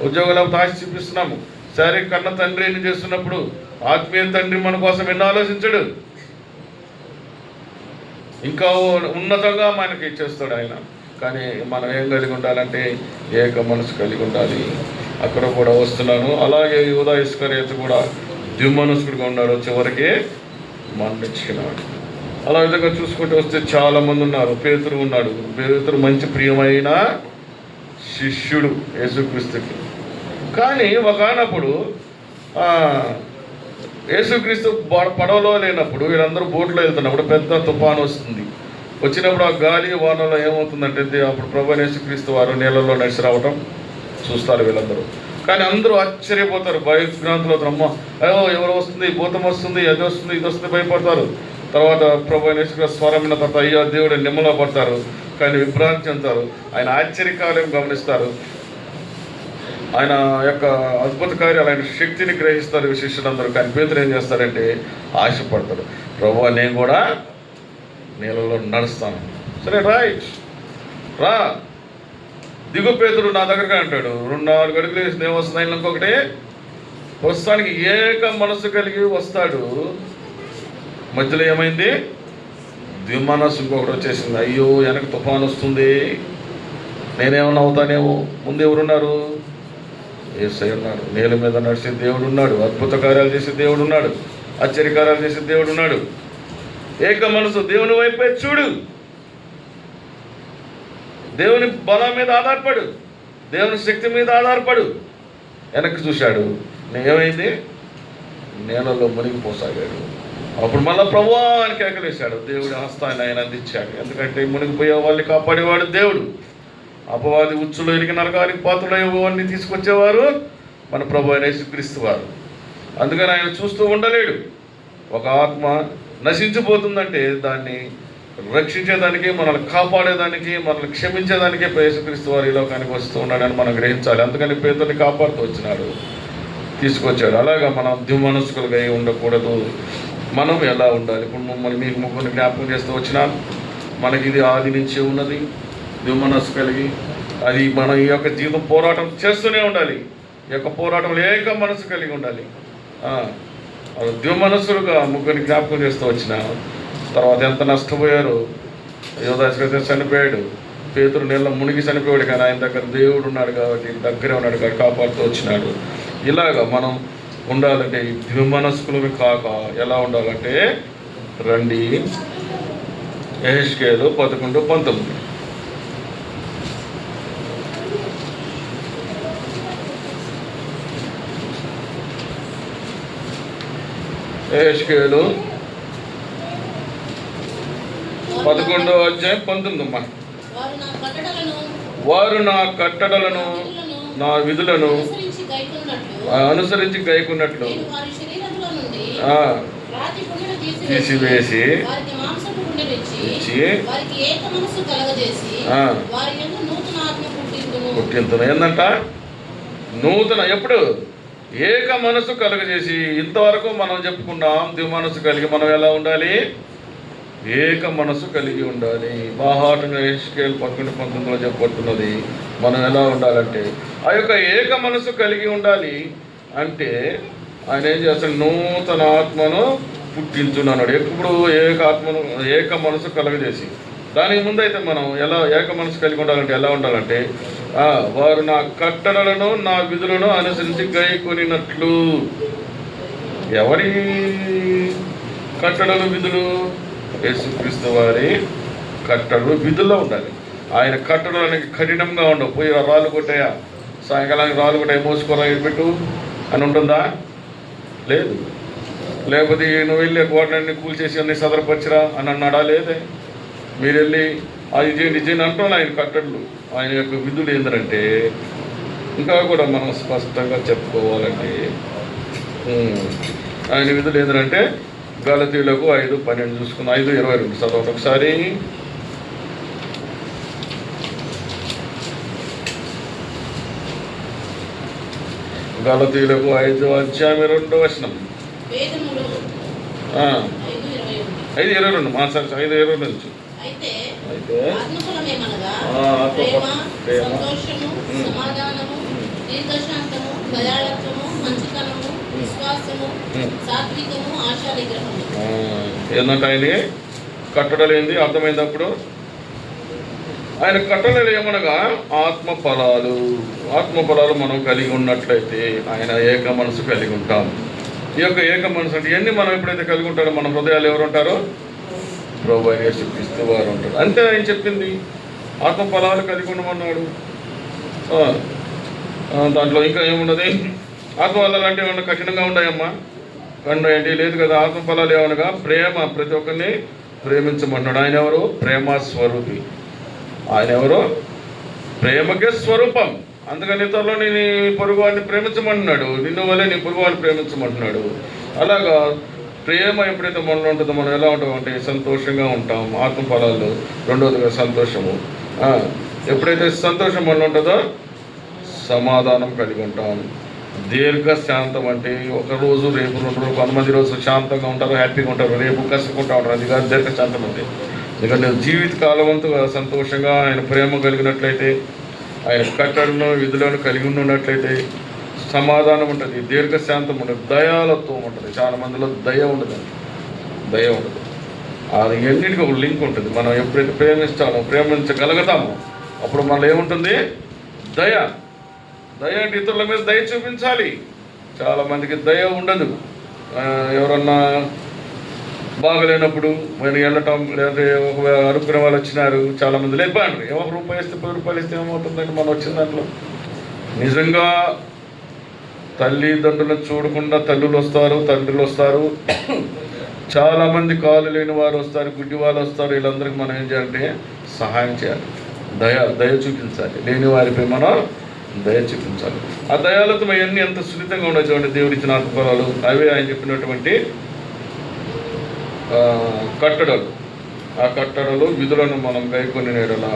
ఉద్యోగంలో ఆశ చూపిస్తున్నాము. శారీరక కన్న తండ్రి ఏం చేస్తున్నప్పుడు ఆత్మీయ తండ్రి మన కోసం ఎన్నో ఆలోచించడు, ఇంకా ఉన్నతంగా మనకి ఇచ్చేస్తాడు ఆయన. కానీ మనం ఏం కలిగి ఉండాలంటే ఏక మనసు కలిగి ఉండాలి. అక్కడ కూడా వస్తున్నాను. అలాగే యూదా ఇస్కరియోతు కూడా ద్విమనస్కుడిగా ఉన్నాడు, చివరికి మరణించినాడు. అలా విధంగా చూసుకుంటూ వస్తే చాలామంది ఉన్నారు. పేతురు ఉన్నాడు. పేతురు మంచి ప్రియమైన శిష్యుడు యేసుక్రీస్తుకి. కానీ ఒకనప్పుడు యేసుక్రీస్తు పడవలో లేనప్పుడు, వీళ్ళందరూ బోట్లో వెళ్తున్నప్పుడు పెద్ద తుఫాను వస్తుంది. వచ్చినప్పుడు ఆ గాలి వానలో ఏమవుతుందంటే అప్పుడు ప్రభువైన యేసుక్రీస్తు వారు నీళ్ళలో నడిచి రావటం చూస్తారు వీళ్ళందరూ. కానీ అందరూ ఆశ్చర్యపోతారు, భయభ్రాంతులు అవుతారు. అమ్మ అయ్యో ఎవరు వస్తుంది, భూతం వస్తుంది, అది వస్తుంది, ఇది వస్తుంది, భయపడతారు. తర్వాత ప్రభువైన యేసుక్రీస్తు స్వరమైన తర్వాత అయ్యో దేవుడు నిమ్మలో పడతారు. కానీ విభ్రాంతి చెందుతారు. ఆయన ఆశ్చర్యకార్యం గమనిస్తారు, ఆయన యొక్క అద్భుత కార్యాలు, ఆయన శక్తిని గ్రహిస్తారు శిష్యులందరూ. కానీ పేతురు ఏం చేస్తారంటే ఆశపడతాడు, ప్రభువా నేను కూడా నీళ్ళలో నడుస్తాను. సరే రైట్ రా, దిగు పేతురు నా దగ్గరగా అంటాడు. 2-4 అడుగులు వేసి ఏమొస్తుంది? ఆయన ఇంకొకటి వస్తానికి ఏక మనసు కలిగి వస్తాడు. మధ్యలో ఏమైంది? ద్విమనస్సు ఇంకొకటి వచ్చేసింది. అయ్యో వెనక తుఫాను వస్తుంది, నేనేమన్నా అవుతానేమో. ముందు ఎవరున్నారు? యేసయ్య ఉన్నాడు. నీళ్ళ మీద నడిచే దేవుడు ఉన్నాడు, అద్భుత కార్యాలు చేసే దేవుడు ఉన్నాడు, ఆశ్చర్యకార్యాలు చేసే దేవుడు ఉన్నాడు. ఏక మనసు, దేవుని వైపే చూడు, దేవుని బలం మీద ఆధారపడు, దేవుని శక్తి మీద ఆధారపడు. వెనక్కి చూశాడు, ఏమైంది? నీళ్ళలో మునిగిపోసాగాడు. అప్పుడు మళ్ళీ ప్రభువా అని కేకలేశాడు. దేవుడి హస్తాన్ని ఆయన అందించాడు. ఎందుకంటే మునిగిపోయే వాళ్ళని కాపాడేవాడు దేవుడు. అపవాది ఉచ్చులో ఇరికి నరకానికి పాత్రులయ్యేవాడిని తీసుకొచ్చేవారు మన ప్రభువైన యేసుక్రీస్తు వారు. అందుకని ఆయన చూస్తూ ఉండలేడు. ఒక ఆత్మ నశించిపోతుందంటే దాన్ని రక్షించేదానికి, మనల్ని కాపాడేదానికి, మనల్ని క్షమించేదానికే యేసుక్రీస్తు వారు ఈ లోకానికి వస్తూ ఉన్నాడని మనం గ్రహించాలి. అందుకని పేతురుని కాపాడుతూ వచ్చినాడు, తీసుకొచ్చాడు. అలాగా మనం ద్విమనస్కులుగా ఉండకూడదు. మనం ఎలా ఉండాలి? ఇప్పుడు మమ్మల్ని మీకు ముగ్గురిని జ్ఞాపకం చేస్తూ వచ్చినాను. మనకి ఇది ఆది నుంచి ఉన్నది, ద్విమనస్సు కలిగి. అది మనం ఈ యొక్క జీవితం పోరాటం చేస్తూనే ఉండాలి. ఈ యొక్క పోరాటంలో ఏక మనసు కలిగి ఉండాలి. ద్విమనస్సులుగా ముగ్గురిని జ్ఞాపకం చేస్తూ వచ్చిన తర్వాత ఎంత నష్టపోయారు. యూదా ఇస్కరియోతు చనిపోయాడు, పేతురు నీళ్ళ మునిగి చనిపోయాడు. కానీ ఆయన దగ్గర దేవుడు ఉన్నాడు కాబట్టి, దగ్గరే ఉన్నాడు కాబట్టి కాపాడుతూ వచ్చినాడు. ఇలాగా మనం ఉండాలంటే ద్విమనస్కులు కాక ఎలా ఉండాలంటే రండి, యెహెజ్కేలు 11:19. యెహెజ్కేలు 11:19. వారు నా కట్టడలను నా విధులను అనుసరించి గైకున్నట్లు తీసివేసి కలగజేసి వారికి ఏక మనసు కలగజేసి ఆ. వారి యందు నూతన ఆత్మ పుట్టింతును. పుట్టింతును ఏందంట? నూతన ఎప్పుడు? ఏక మనసు కలగజేసి. ఇంతవరకు మనం చెప్పుకున్నాం ద్వి మనసు కలిగి మనం ఎలా ఉండాలి? ఏక మనసు కలిగి ఉండాలి. బాహాటంగా ఎహెజ్కేలు 11:19 చెప్పబడుతున్నది మనం ఎలా ఉండాలంటే ఆ యొక్క ఏక మనసు కలిగి ఉండాలి. అంటే ఆయన ఏం చేస్తాడు? నూతన ఆత్మను పుట్టించున్నాడు. ఎప్పుడు ఏక మనసు కలగజేసి. దానికి ముందైతే మనం ఎలా ఏక మనసు కలిగి ఉండాలంటే ఎలా ఉండాలంటే వారు నా కట్టడలను నా విధులను అనుసరించి గైకొనినట్లు. ఎవరి కట్టడలు విధులు? యేసుక్రీస్తు వారి కట్టడలు విధుల్లో ఉండాలి. ఆయన కట్టడలు అనేది కఠినంగా ఉండవు. పోయి రాళ్ళు కొట్టాయా, సాయంకాలానికి రాళ్ళు కొట్టాయి, మోసుకోరా పెట్టు అని ఉంటుందా? లేదు. లేకపోతే నువ్వు వెళ్ళి గోడలన్నీ కూల్చేసి అన్ని సదరపరిచిరా అని అన్నాడా? లేదే. మీరు వెళ్ళి అది చేయండి చేయండి అంటున్నాను. ఆయన కట్టడలు, ఆయన యొక్క విధులు ఏంటంటే ఇంకా కూడా మనం స్పష్టంగా చెప్పుకోవాలంటే ఆయన విధులు ఏంటంటే గలతీయులకు 5:12 చూసుకున్న 5:22 చదవండి ఒకసారి. గలతీయులకు 5:2 వేదములు 5:22 సరే 5:22 నుంచి. అయితే అయితే ఆత్మఫలమేమనగా ప్రేమ, సంతోషము, సమాధానము, దీర్ఘశాంతము, దయాళత్వము, మంచితనము, విశ్వాసము, సాత్వికము, ఆశా నిగ్రహము. ఏంటంటే ఆయన కట్టడలు ఏంది అర్థమైనప్పుడు ఆయన కట్టడలు ఏమనగా ఆత్మఫలాలు. ఆత్మఫలాలు మనం కలిగి ఉన్నట్లయితే ఆయన ఏక మనసు కలిగి ఉంటాం. ఈ యొక్క ఏక మనసు అంటే ఇవన్నీ మనం ఎప్పుడైతే కలిగి ఉంటారో మన హృదయాలు ఎవరు ఉంటారో? ప్రభువైన యేసుక్రీస్తు వారు ఉంటారు. అంతే ఆయన చెప్పింది. ఆత్మఫలాలు కలిగి ఉండమన్నాడు. దాంట్లో ఇంకా ఏమున్నది? ఆత్మఫలాలు అంటే ఏమన్నా కఠినంగా ఉన్నాయమ్మా? కన్నా ఏంటి? లేదు కదా. ఆత్మఫలాలు ఏమనగా ప్రేమ, ప్రతి ఒక్కరిని ప్రేమించమన్నాడు. ఆయన ఎవరు? ప్రేమ స్వరూపి. ఆయన ఎవరు? ప్రేమకే స్వరూపం. అందుకని ఇతరులో నీ పొరుగువాడిని ప్రేమించమంటున్నాడు. నిన్ను వల్లే నీ పొరుగువాడిని ప్రేమించమంటున్నాడు. అలాగా ప్రేమ ఎప్పుడైతే మనలో ఉంటుందో మనం ఎలా ఉంటాం అంటే సంతోషంగా ఉంటాం. ఆత్మఫలాలు రెండవదిగా సంతోషము. ఎప్పుడైతే సంతోషం మనలో ఉంటుందో సమాధానం కలిగి ఉంటాం. దీర్ఘశాంతం అంటే ఒక రోజు రేపు 2 రోజులు కొంతమంది రోజు శాంతంగా ఉంటారు, హ్యాపీగా ఉంటారు, రేపు కసుకుంటూ ఉంటారు. అది కాదు దీర్ఘశాంతం అంటే. ఎందుకంటే జీవితకాలం అంతా సంతోషంగా ఆయన ప్రేమ కలిగినట్లయితే, ఆయన కట్టడలను విధులను కలిగి ఉన్నట్లయితే సమాధానం ఉంటుంది, దీర్ఘశాంతం ఉంటుంది, దయాలత్వం ఉంటుంది. చాలా మందిలో దయ ఉండదు. అది ఎన్నిటికీ ఒక లింక్ ఉంటుంది. మనం ఎప్పుడైతే ప్రేమించగలుగుతామో అప్పుడు మనలో ఏముంటుంది? దయ అంటే ఇతరుల మీద దయ చూపించాలి. చాలామందికి దయ ఉండదు. ఎవరన్నా బాగలేనప్పుడు మనం వెళ్ళటం, లేకపోతే ఒక అరుక్కునే వాళ్ళు వచ్చినారు, చాలామంది లేదు బాగుంటారు. ఏమో రూపాయి ఇస్తే 10 రూపాయలు ఇస్తే ఏమవుతుందంటే మనం వచ్చిన దాంట్లో నిజంగా తల్లిదండ్రులను చూడకుండా తల్లులు వస్తారు, తండ్రులు వస్తారు, చాలామంది కాలు లేని వారు వస్తారు, గుడ్డి వాళ్ళు వస్తారు. వీళ్ళందరికీ మనం ఏం చేయాలంటే సహాయం చేయాలి, దయ చూపించాలి. లేని వారిపై మనం దయ చూపించాలి. ఆ దయాలతో అవన్నీ ఎంత సున్నితంగా ఉండొచ్చు అంటే దేవుడు ఇచ్చిన ఆత్మఫలాలు అవే ఆయన చెప్పినటువంటి కట్టడలు. ఆ కట్టడలు విధులను మనం గైకొని నేడలా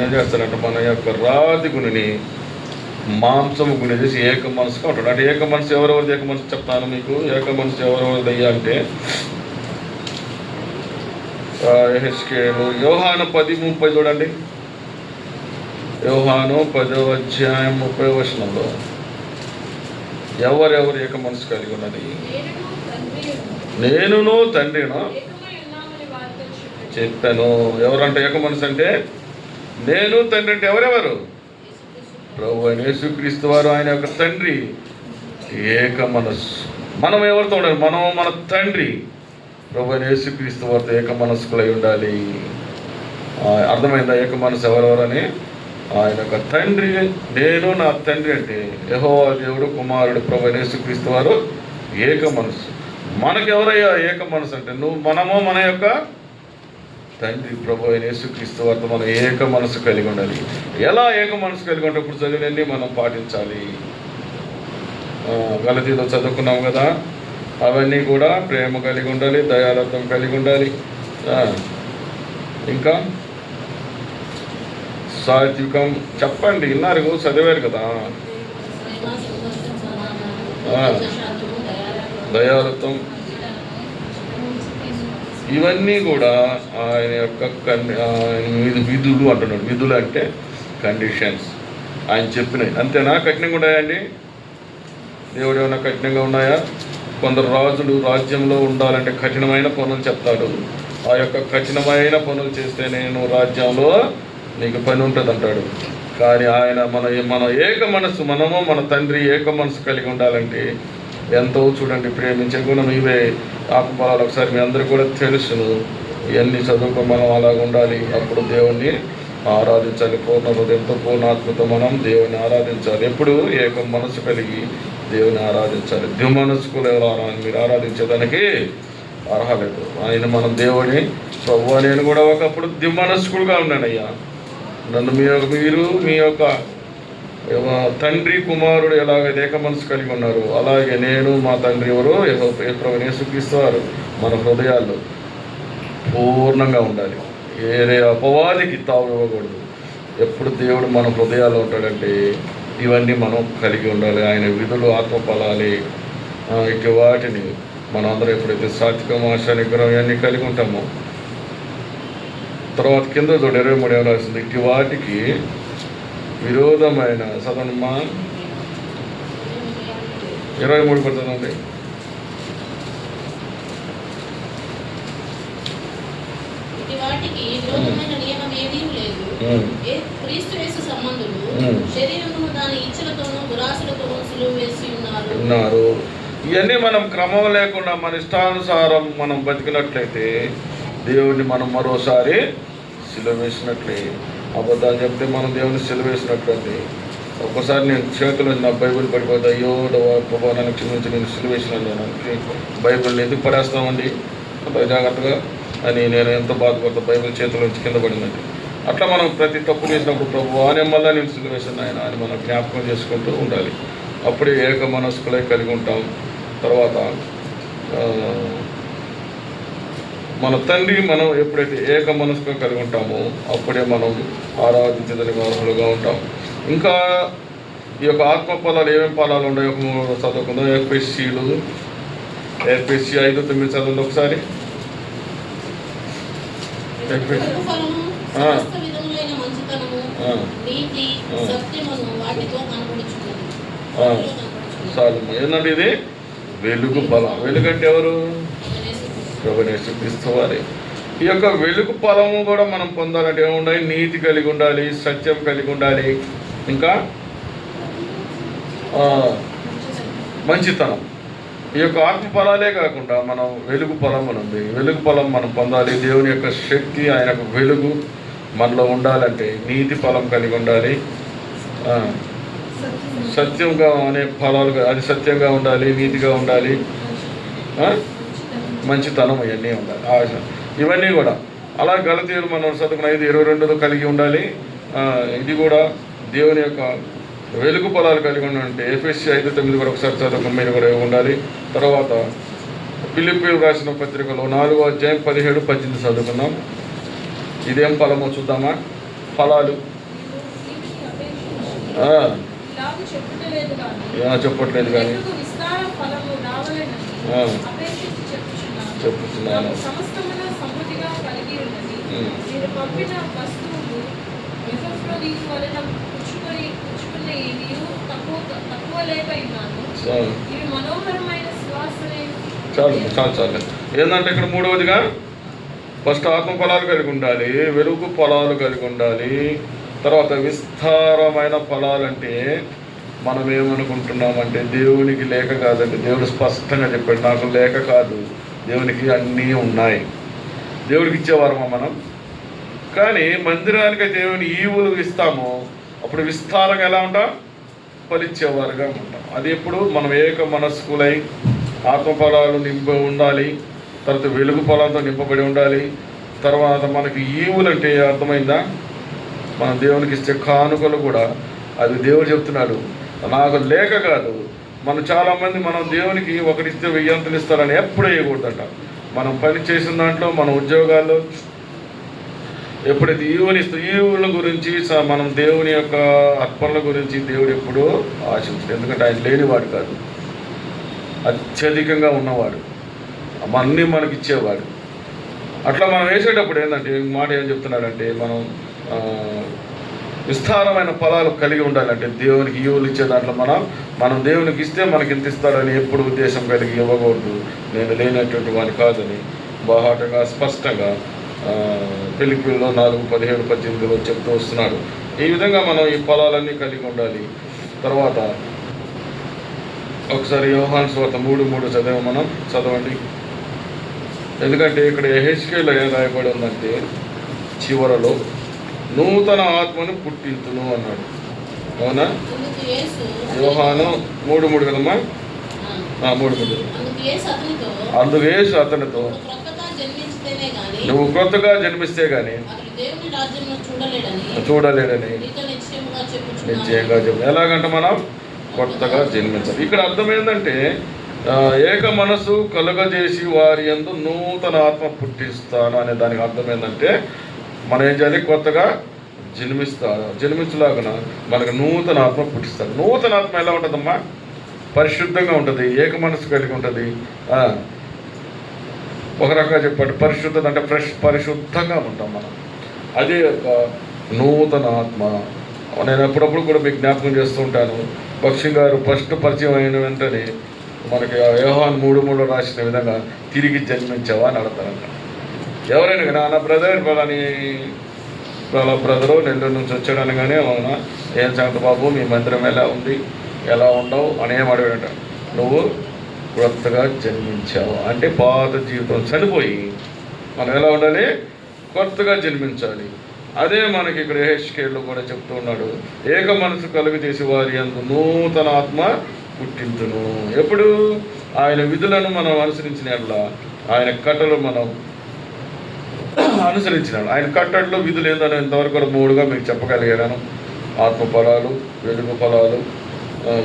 ఏం చేస్తారంటే మన యొక్క రాతి గుణిని మాంసము గుణి చేసి ఏక మనసుగా ఉంటాడు. అంటే ఏక మనసు ఎవరెవరిది ఏక మనసు చెప్తాను మీకు. ఏక మనసు ఎవరెవరిది అయ్యా అంటే యెహెజ్కేలు యోహాను 10:30 చూడండి. యోహాను 10:30 ఎవరెవరు ఏక మనసు కలిగి ఉన్నది? నేనును తండ్రిను చెప్పాను. ఎవరంటే ఏక మనసు అంటే? నేను తండ్రి అంటే ఎవరెవరు? ప్రభువైన యేసుక్రీస్తు వారు ఆయన యొక్క తండ్రి. ఏక మనస్సు. మనం ఎవరితో ఉండాలి? మనం మన తండ్రి ప్రభువైన యేసుక్రీస్తు వారితో ఏక మనస్కులై ఉండాలి. అర్థమైందా? ఏక మనసు ఎవరెవరని? ఆయన యొక్క తండ్రి. నేను నా తండ్రి అంటే యెహోవా దేవుడు, కుమారుడు ప్రభువైన యేసుక్రీస్తు వారు ఏక మనసు. మనకెవరయ్యా ఏక మనసు అంటే? మనము మన యొక్క తండ్రి ప్రభువైన యేసుక్రీస్తు వారితో మనం ఏక మనసు కలిగి ఉండాలి. ఎలా ఏక మనసు కలిగి ఉంటే ఇప్పుడు చదివినన్ని మనం పాటించాలి. గలతీలో చదువుకున్నాం కదా, అవన్నీ కూడా ప్రేమ కలిగి ఉండాలి, దయాలత్వం కలిగి ఉండాలి, ఇంకా సాత్వికం చెప్పండి, విన్నారు, చదివారు కదా. ప్రేమ, సంతోషం, సమాధానం, ఆ. దీర్ఘశాంతము, దయాళుత్వం, దయాళుత్వం, ఇవన్నీ కూడా ఆయన యొక్క విధులు అంటున్నాడు. విధులు అంటే కండిషన్స్, ఆయన చెప్పినవి. అంతేనా? కఠినంగా ఉన్నాయండి? దేవుడు ఏమైనా కఠినంగా ఉన్నాయా? కొందరు రాజులు రాజ్యంలో ఉండాలంటే కఠినమైన పనులు చెప్తాడు. ఆ యొక్క కఠినమైన పనులు చేస్తే నేను రాజ్యంలో నీకు పని ఉంటుంది అంటాడు. కానీ ఆయన మన ఏక మనసు, మనము మన తండ్రి ఏక మనసు కలిగి ఉండాలంటే ఎంతో చూడండి, ప్రేమించే గుణం ఇవే ఆత్మఫలాలు. ఒకసారి మీ అందరికీ కూడా తెలుసును. ఇవన్నీ చదువుకో, మనం అలాగ ఉండాలి. అప్పుడు దేవుణ్ణి ఆరాధించాలి. పూర్ణ హృదయంతో, పూర్ణాత్మతో మనం దేవుని ఆరాధించాలి. ఎప్పుడు ఏక మనసు కలిగి దేవుని ఆరాధించాలి. ద్విమనస్కులు ఎవరు మీరు ఆరాధించేదానికి అర్హలేదు. ఆయన మనం దేవుని ప్రభువా, నేను కూడా ఒకప్పుడు ద్విమనస్కుడుగా ఉన్నానయ్యా, నన్ను మీరు మీ యొక్క తండ్రి కుమారుడు ఎలాగైతే ఏక మనసు కలిగి ఉన్నారు, అలాగే నేను మా తండ్రి ఎవరు యేసుక్రీస్తువారు మన హృదయాల్లో పూర్ణంగా ఉండాలి. ఏదే అపవాదికి తావు ఇవ్వకూడదు. ఎప్పుడు దేవుడు మన హృదయాల్లో ఉంటాడంటే ఇవన్నీ మనం కలిగి ఉండాలి. ఆయన విధులు, ఆత్మఫలాలి, ఇటు వాటిని మనందరం ఎప్పుడైతే సాత్వికం, ఆశ, నిగ్రహం ఇవన్నీ కలిగి ఉంటామో, తర్వాత కింద చూడు 23 ఏమో రాసింది, ఇటు వాటికి విరోధమైన చదవమ్మా 23 పడుతుందండి. వాటికి విరోధమైన నియమం ఏదీ లేదు. క్రీస్తు యేసు సంబంధులు శరీరమును దాని ఇచ్చలతోనూ దురాశలతోనూ సిలువ వేసి ఉన్నారు. ఇవన్నీ మనం క్రమం లేకుండా మన ఇష్టానుసారం మనం బతికినట్లయితే దేవుడిని మనం మరోసారి సిలువ వేసినట్లే. అబద్ధాలు చెప్తే మనం దేవుని సిలువ వేసినట్లయితే. ఒక్కసారి నేను చేతులు నా బైబిల్ పడిపోతే, అయ్యో ప్రభా నన్ను క్షమించి నేను సిలువ వేసినాను, నేను బైబిల్ని ఎందుకు పడేస్తామండి జాగ్రత్తగా అని నేను ఎంతో బాధపడతా, బైబిల్ చేతుల నుంచి కింద పడిందండి. అట్లా మనం ప్రతి తప్పు చేసినప్పుడు ప్రభు అని మళ్ళీ నేను సిలువ వేసాను ఆయన అని మనం జ్ఞాపకం చేసుకుంటూ ఉండాలి. అప్పుడే ఏక మనస్కులై కలిగి ఉంటాం. తర్వాత మన తండ్రి మనం ఎప్పుడైతే ఏక మనసుగా కలిగి ఉంటామో అప్పుడే మనం ఆరాధించడానికి అర్హులుగా ఉంటాం. ఇంకా ఈ యొక్క ఆత్మ ఫలాలు ఏమేమి ఫలాలు ఉన్నాయో చదువుకుందాం. ఎఫ్ఎస్సి 5:9 చదవండి ఒకసారి. చాలు. ఏంటంటే ఇది వెలుగు ఫలం. వెలుగంటే ఎవరు? ప్రభువైన యేసుక్రీస్తు వారే. ఈ యొక్క వెలుగు ఫలము కూడా మనం పొందాలంటే ఏముండాలి? నీతి కలిగి ఉండాలి, సత్యం కలిగి ఉండాలి, ఇంకా మంచితనం. ఈ యొక్క ఆత్మ ఫలాలే కాకుండా మనం వెలుగు ఫలం ఉంది. వెలుగు ఫలం మనం పొందాలి. దేవుని యొక్క శక్తి, ఆయన యొక్క వెలుగు మనలో ఉండాలంటే నీతి ఫలం కలిగి ఉండాలి. సత్యంగా అనే ఫలాలు, అది సత్యంగా ఉండాలి, నీతిగా ఉండాలి, మంచితనం ఇవన్నీ ఉండాలి, ఆశ, ఇవన్నీ కూడా. అలా గలతీయులు మనం చదువుకున్న 5:22 కలిగి ఉండాలి. ఇది కూడా దేవుని యొక్క వెలుగు ఫలాలు కలిగి ఉండాలంటే ఎఫ్ఎస్సి 5:9 కూడా ఒకసారి చదువుకుని మీరు కూడా ఉండాలి. తర్వాత ఫిలిప్పీయులకు రాసిన పత్రికలో 4వ అధ్యాయం 17-18 చదువుకుందాం. ఇదేం ఫలమో చూద్దామా? ఫలాలు చెప్పట్లేదు కానీ చెప్తున్నాను. చాలు చాలు చాలు. ఏంటంటే ఇక్కడ మూడవదిగా ఫస్ట్ ఆత్మ ఫలాలు కలిగి ఉండాలి, వెలుగు ఫలాలు కలిగి ఉండాలి. తర్వాత విస్తారమైన ఫలాలంటే మనం ఏమనుకుంటున్నామంటే దేవునికి లేక కాదండి. దేవుడు స్పష్టంగా చెప్పాడు, నాకు లేక కాదు, దేవునికి అన్నీ ఉన్నాయి. దేవుడికి ఇచ్చేవారమా మనం? కానీ మందిరానికి దేవుని ఈవులు ఇస్తాము, అప్పుడు విస్తారంగా ఎలా ఉంటాం? ఫలించేవారుగా ఉంటాం. అది ఎప్పుడు మనం ఏక మనస్కులై ఆత్మఫలాలు నింపి ఉండాలి. తర్వాత వెలుగు ఫలాలతో నింపబడి ఉండాలి. తర్వాత మనకి ఈవులు అంటే అర్థమైందా? మన దేవునికి ఇచ్చే కానుకలు కూడా అది దేవుడు చెప్తున్నాడు, నాకు లేక కాదు. మనం చాలామంది మనం దేవునికి ఒకటిస్తే 1000 ఇస్తారని ఎప్పుడు వేయకూడదట. మనం పని చేసిన దాంట్లో, మన ఉద్యోగాల్లో, ఎప్పుడైతే ఈవుల గురించి మనం దేవుని యొక్క అర్పణల గురించి దేవుడు ఎప్పుడూ ఆశించడు. ఎందుకంటే ఆయన లేనివాడు కాదు, అత్యధికంగా ఉన్నవాడు, అన్నీ మనకి ఇచ్చేవాడు. అట్లా మనం వేసేటప్పుడు ఏంటంటే మాట ఏం చెప్తున్నాడంటే మనం విస్తారమైన ఫలాలు కలిగి ఉండాలంటే దేవునికి ఈవులు ఇచ్చే దాంట్లో మనం దేవునికి ఇస్తే మనకి ఇంత ఇస్తాడని ఎప్పుడు ఉద్దేశం కలిగి ఇవ్వకూడదు. నేను లేనటువంటి వాడిని కాదని బాహాటంగా స్పష్టంగా ఫిలిప్పీల్లో 4:17-18 చెప్తూ వస్తున్నాడు. ఈ విధంగా మనం ఈ ఫలాలన్నీ కలిగి ఉండాలి. తర్వాత ఒకసారి యోహాను సువార్త 3:3 మనం చదవండి. ఎందుకంటే ఇక్కడ యెహెజ్కేలు ఏం రాయబడి ఉందంటే చివరలో నూతన ఆత్మను పుట్టించును అన్నాడు. అవునా? యోహాను 3:3 కదమ్మా. 3:3 అందుకు యేసు అతనితో నువ్వు క్రొత్తగా జన్మిస్తే గానీ చూడలేడని నిశ్చయంగా చెప్పు. ఎలాగంటే మనం కొత్తగా జన్మించాలి. ఇక్కడ అర్థం ఏంటంటే ఏక మనసు కలుగజేసి వారి యందు నూతన ఆత్మ పుట్టిస్తాను అనే దానికి అర్థం ఏంటంటే మనం ఏం చేయాలి? కొత్తగా జన్మించలాగన మనకు నూతన ఆత్మ పుట్టిస్తాడు. నూతన ఆత్మ ఎలా ఉంటుందమ్మా? పరిశుద్ధంగా ఉంటుంది, ఏక మనసు కలిగి ఉంటుంది. ఒక రకంగా చెప్పండి, పరిశుద్ధత అంటే పరిశుద్ధంగా ఉంటాం మనం. అదే ఒక నూతన ఆత్మ. నేను ఎప్పుడప్పుడు కూడా మీకు జ్ఞాపకం చేస్తూ ఉంటాను. బక్షి గారు ఫస్ట్ పరిచయం అయిన వెంటనే మనకి యోహాను 3:3 రాసిన విధంగా తిరిగి జన్మించావా అని అడతారంట. ఎవరైనా కానీ నా బ్రదర్ బ్రదరు నెల్లూరు నుంచి వచ్చాడని కానీ అవునా ఏం సంగతి బాబు మీ మందిరం ఎలా ఉంది, ఎలా ఉండవు అని ఏం అడిగాడంట. నువ్వు కొత్తగా జన్మించావు అంటే పాత జీవితం చనిపోయి మనం ఎలా ఉండాలి? కొత్తగా జన్మించాలి. అదే మనకి ఇక్కడ యెహెజ్కేలు కూడా చెప్తూ ఉన్నాడు. ఏక మనసు కలుగు చేసి వారి యందు నూతన ఆత్మ పుట్టించును. ఎప్పుడు? ఆయన విధులను మనం అనుసరించినట్లా, ఆయన కట్టలు మనం అనుసరించినాడు. ఆయన కట్టడలో విధులు ఏందని ఇంతవరకు కూడా 3గా మీకు చెప్పగలిగాను. ఆత్మ ఫలాలు, వెలుగు ఫలాలు,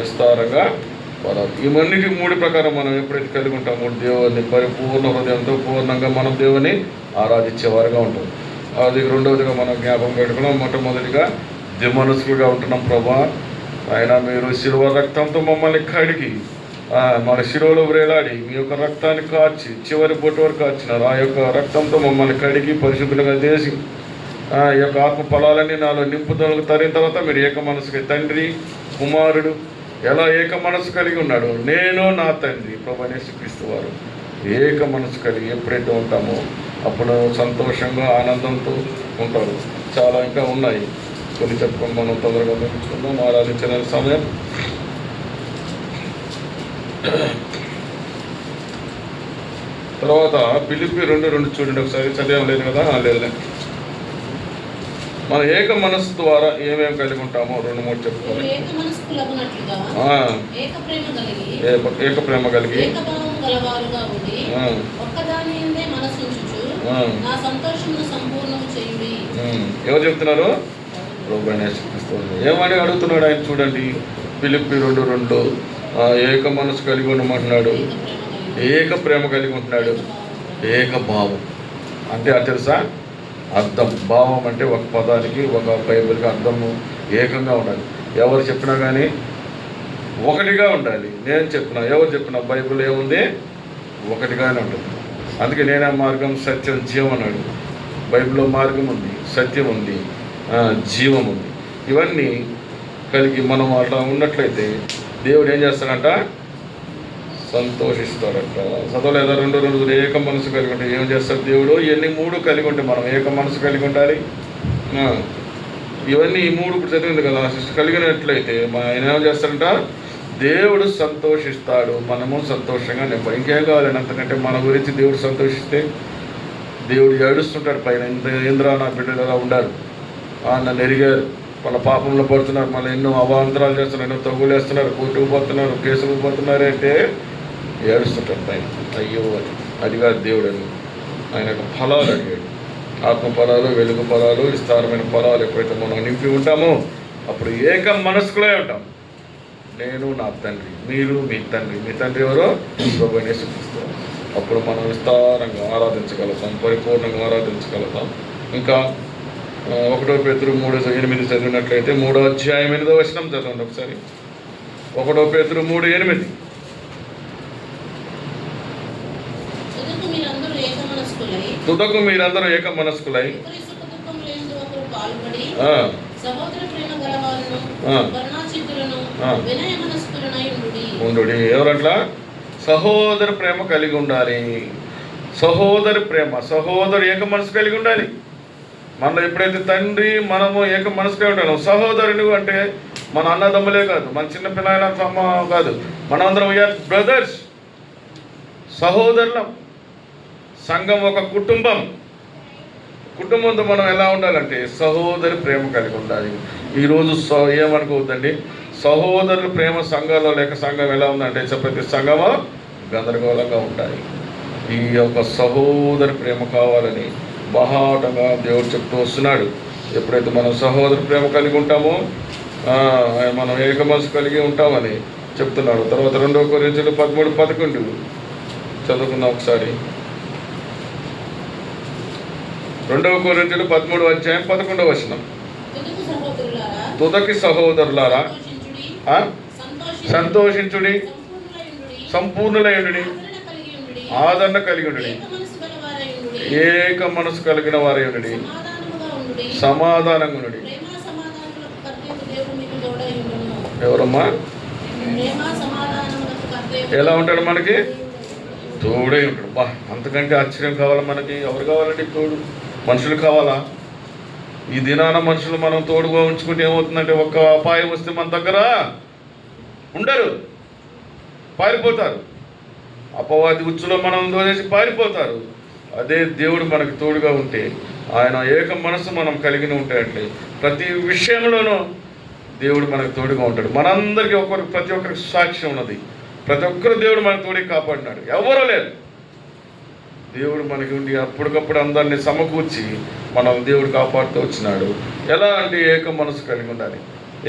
విస్తారంగా ఫలాలు. ఇవన్నిటి 3 ప్రకారం మనం ఎప్పుడైతే కలిగి ఉంటామో దేవుని పరిపూర్ణ హృదయంతో పూర్ణంగా మనం దేవుని ఆరాధించేవారుగా ఉంటాం. అది రెండవదిగా మనం జ్ఞాపకం పెట్టుకున్నాం. మొట్టమొదటిగా దిమనసులుగా ఉంటున్నాం. ప్రభా ఆయన మీరు శిలువ రక్తంతో మమ్మల్ని కడిగి మన శిలువలో వ్రేలాడి మీ యొక్క రక్తాన్ని కార్చి చివరి బొట్టు వరకు కార్చినారు. ఆ యొక్క రక్తంతో మమ్మల్ని కడిగి పరిశుద్ధులుగా చేసి ఈ యొక్క ఆత్మ ఫలాలన్నీ నాలో నింపుదలకు తరిన తర్వాత మీరు ఏక మనసుకి తండ్రి కుమారుడు ఎలా ఏక మనసు కలిగి ఉన్నాడు, నేను నా తండ్రి ప్రభువైన యేసుక్రీస్తు వారు ఏక మనసు కలిగి ఎప్పుడైతే ఉంటామో అప్పుడు సంతోషంగా ఆనందంతో ఉంటారు. చాలా ఇంకా ఉన్నాయి, కొన్ని చెప్పుకొని మనం తొందరగా ముగించుకుందాం. ఆరాధించిన సమయం. తర్వాత ఫిలిప్పీ 2:2 చూడండి ఒకసారి. చదివాం లేదు కదా? లేదులే. మన ఏక మనస్సు ద్వారా ఏమేమి కలిగి ఉంటామో 2-3 చెప్పుకోవాలి. ఏక ప్రేమ కలిగి ఎవరు చెప్తున్నారు? ప్రభువైన యేసుక్రీస్తు. ఏమని అడుగుతున్నాడు ఆయన చూడండి. ఫిలిప్పీ 2:2 ఏక మనసు కలిగి ఉండమంటున్నాడు, ఏక ప్రేమ కలిగి ఉంటున్నాడు, ఏక భావం అంటే అది తెలుసా? అర్థం. భావం అంటే ఒక పదానికి ఒక బైబిల్కి అర్థము ఏకంగా ఉండాలి. ఎవరు చెప్పినా కానీ ఒకటిగా ఉండాలి. నేను చెప్పినా ఎవరు చెప్పినా బైబిల్ ఏముంది? ఒకటిగానే ఉంటుంది. అందుకే నేనే మార్గం సత్యం జీవం అన్నాడు. బైబిల్లో మార్గం ఉంది, సత్యం ఉంది, జీవం ఉంది. ఇవన్నీ కలిగి మనం అట్లా ఉన్నట్లయితే దేవుడు ఏం చేస్తాడంట? సంతోషిస్తాడట. చదవలేదా? 2 ఏక మనసు కలిగి ఉంటే ఏం చేస్తాడు దేవుడు? ఇవన్నీ 3 కలిగి ఉంటే మనం ఏక మనసు కలిగి ఉండాలి. ఇవన్నీ ఈ 3 ఇప్పుడు చదివింది కదా, కలిగినట్లయితే ఆయన ఏం చేస్తాడంట? దేవుడు సంతోషిస్తాడు, మనము సంతోషంగా నింపాలి. ఇంకేం కావాలని అంతకంటే మన గురించి దేవుడు సంతోషిస్తే దేవుడు ఏడుస్తుంటాడు పైన. ఇంద్ర నా బిడ్డలు ఎలా ఉండారు, నన్ను ఎరిగారు, వాళ్ళ పాపంలో పడుతున్నారు, మళ్ళీ ఎన్నో అవాంతరాలు చేస్తున్నారు, ఎన్నో తగులేస్తున్నారు, కోర్టుకు పోతున్నారు, కేసులకు పోతున్నారు అంటే ఏడుస్తుంటాడు పైన. అయ్యో అది కాదు దేవుడు అని. ఆయన యొక్క ఫలాలు అడిగాడు. ఆత్మ ఫలాలు, వెలుగు ఫలాలు, విస్తారమైన ఫలాలు ఎప్పుడైతే మనం నింపి ఉంటామో అప్పుడు ఏక మనస్కులే ఉంటాం. నేను నా తండ్రి, మీరు మీ తండ్రి. మీ తండ్రి ఎవరో? ప్రభువైన యేసుక్రీస్తు. అప్పుడు మనం విస్తారంగా ఆరాధించగలుగుతాం, పరిపూర్ణంగా ఆరాధించగలుగుతాం. ఇంకా 1 పేతురు 3:8 చదివినట్లయితే 3వ అధ్యాయం 8వ వచనం చదవండి ఒకసారి. 1 పేతురు 3:8. తుదకు మీరందరూ ఏక మనస్కులై ఉండు. ఎవరట్లా? సహోదర ప్రేమ కలిగి ఉండాలి. సహోదరి ప్రేమ, సహోదరు ఏక మనసు కలిగి ఉండాలి. మనలో ఎప్పుడైతే తండ్రి మనము ఏక మనసుగా ఉంటాను. సహోదరుని అంటే మన అన్నదమ్ములే కాదు, మన చిన్నపిల్లల తమ్మ కాదు, మనందరం వీఆర్ బ్రదర్స్, సహోదరులం. సంఘం ఒక కుటుంబం. కుటుంబంతో మనం ఎలా ఉండాలంటే సహోదరి ప్రేమ కలిగి ఉండాలి. ఈరోజు ఏమనుకోవద్దండి, సహోదరుల ప్రేమ సంఘంలో లేక సంఘం ఎలా ఉందంటే ప్రతి సంఘము గందరగోళంగా ఉంటాయి. ఈ యొక్క సహోదరి ప్రేమ కావాలని బహాటంగా దేవుడు చెప్తూ వస్తున్నాడు. ఎప్పుడైతే మనం సహోదరి ప్రేమ కలిగి ఉంటామో మనం ఏక మనసు కలిగి ఉంటామని చెప్తున్నాడు. తర్వాత 2 కొరింథీయులు 13:11 చదువుకుందాం ఒకసారి. 2 కొరింథీయులు 13:11. తుదకి సహోదరులారా సంతోషించుడి, సంపూర్ణులయుండుడి, ఆదరణ కలిగి ఉండుడి, ఏక మనసు కలిగిన వారై ఉండుడి, సమాధానంగా ఉండుడి. ఎవరమ్మా? ఎలా ఉంటాడు? మనకి తోడై ఉంటాడు. బా, అంతకంటే ఆశ్చర్యం కావాలా మనకి? ఎవరు కావాలండి తోడు? మనుషులు కావాలా? ఈ దినాన మనుషులు మనం తోడుగా ఉంచుకుంటే ఏమవుతుందంటే ఒక్క అపాయం వస్తే మన దగ్గర ఉండరు, పారిపోతారు. అపవాది ఉచ్చులో మనం దోచేసి పారిపోతారు. అదే దేవుడు మనకి తోడుగా ఉంటే, ఆయన ఏక మనసు మనం కలిగి ఉంటాయంటే ప్రతి విషయంలోనూ దేవుడు మనకు తోడుగా ఉంటాడు. మనందరికీ ప్రతి ఒక్కరికి సాక్ష్యం ఉన్నది. ప్రతి ఒక్కరు దేవుడు మనకు తోడి కాపాడినాడు. ఎవరూ లేరు. దేవుడు మనకి ఉండి అప్పటికప్పుడు అందరినీ సమకూర్చి మనం దేవుడు కాపాడుతూ వచ్చినాడు. ఎలా అంటే ఏక మనసు కలిగి ఉండాలి,